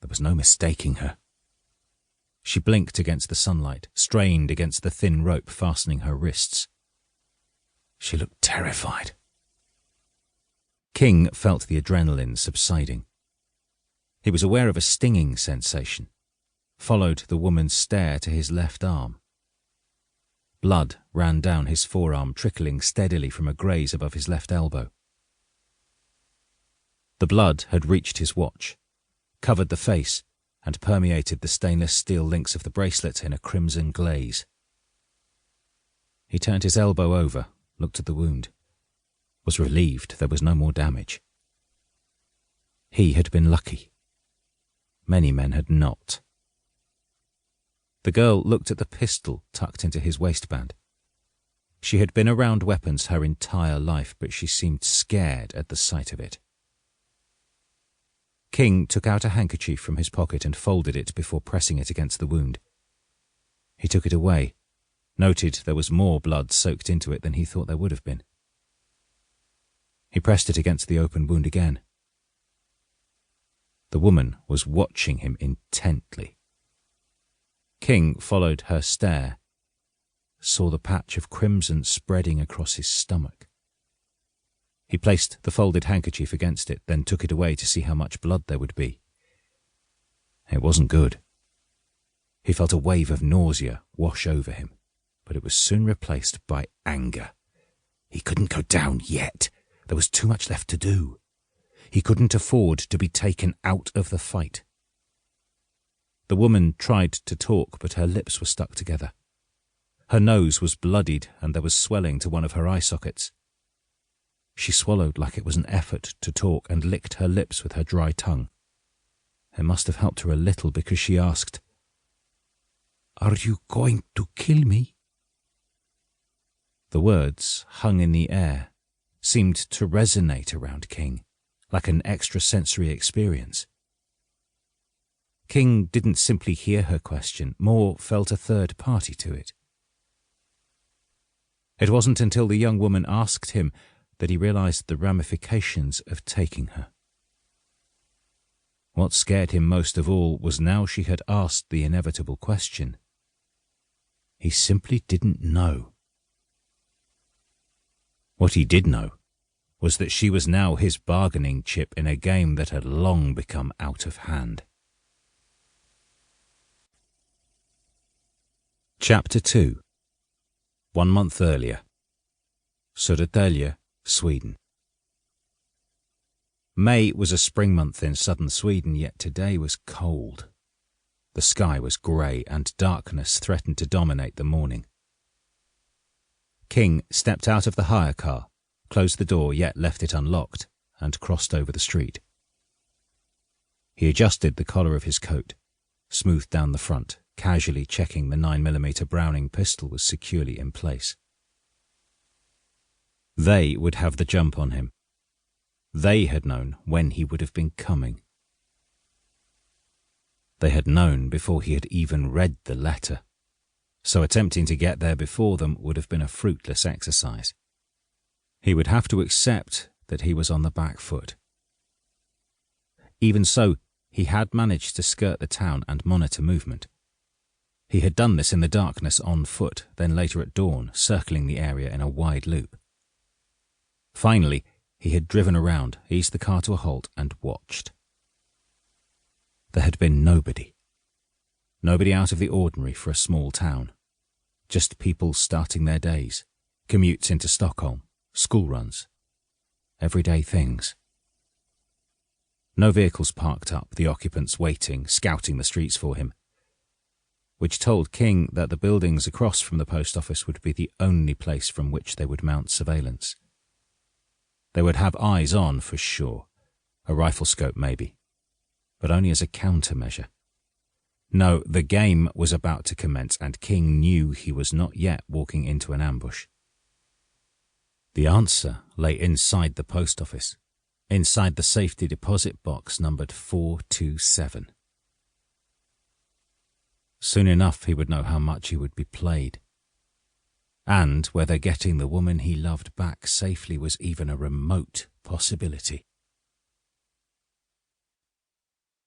There was no mistaking her. She blinked against the sunlight, strained against the thin rope fastening her wrists. She looked terrified. King felt the adrenaline subsiding. He was aware of a stinging sensation, followed the woman's stare to his left arm. Blood ran down his forearm, trickling steadily from a graze above his left elbow. The blood had reached his watch, covered the face, and permeated the stainless steel links of the bracelet in a crimson glaze. He turned his elbow over, looked at the wound, was relieved there was no more damage. He had been lucky. Many men had not. The girl looked at the pistol tucked into his waistband. She had been around weapons her entire life, but she seemed scared at the sight of it. King took out a handkerchief from his pocket and folded it before pressing it against the wound. He took it away, noted there was more blood soaked into it than he thought there would have been. He pressed it against the open wound again. The woman was watching him intently. King followed her stare, saw the patch of crimson spreading across his stomach. He placed the folded handkerchief against it, then took it away to see how much blood there would be. It wasn't good. He felt a wave of nausea wash over him, but it was soon replaced by anger. He couldn't go down yet. There was too much left to do. He couldn't afford to be taken out of the fight. The woman tried to talk, but her lips were stuck together. Her nose was bloodied and there was swelling to one of her eye sockets. She swallowed like it was an effort to talk and licked her lips with her dry tongue. It must have helped her a little because she asked, "Are you going to kill me?" The words hung in the air, seemed to resonate around King, like an extrasensory experience. King didn't simply hear her question, more felt a third party to it. It wasn't until the young woman asked him that he realized the ramifications of taking her. What scared him most of all was now she had asked the inevitable question. He simply didn't know. What he did know was that she was now his bargaining chip in a game that had long become out of hand. Chapter 2. 1 month earlier. Södertälje, Sweden. May was a spring month in southern Sweden, yet today was cold. The sky was grey and darkness threatened to dominate the morning. King stepped out of the hire car, closed the door yet left it unlocked, and crossed over the street. He adjusted the collar of his coat, smoothed down the front, casually checking the 9mm Browning pistol was securely in place. They would have the jump on him. They had known when he would have been coming. They had known before he had even read the letter, so attempting to get there before them would have been a fruitless exercise. He would have to accept that he was on the back foot. Even so, he had managed to skirt the town and monitor movement. He had done this in the darkness on foot, then later at dawn, circling the area in a wide loop. Finally, he had driven around, eased the car to a halt, and watched. There had been nobody. Nobody out of the ordinary for a small town. Just people starting their days, commutes into Stockholm, school runs, everyday things. No vehicles parked up, the occupants waiting, scouting the streets for him, which told King that the buildings across from the post office would be the only place from which they would mount surveillance. They would have eyes on for sure, a rifle scope maybe, but only as a countermeasure. No, the game was about to commence, and King knew he was not yet walking into an ambush. The answer lay inside the post office, inside the safety deposit box numbered 427. Soon enough he would know how much he would be played, and whether getting the woman he loved back safely was even a remote possibility.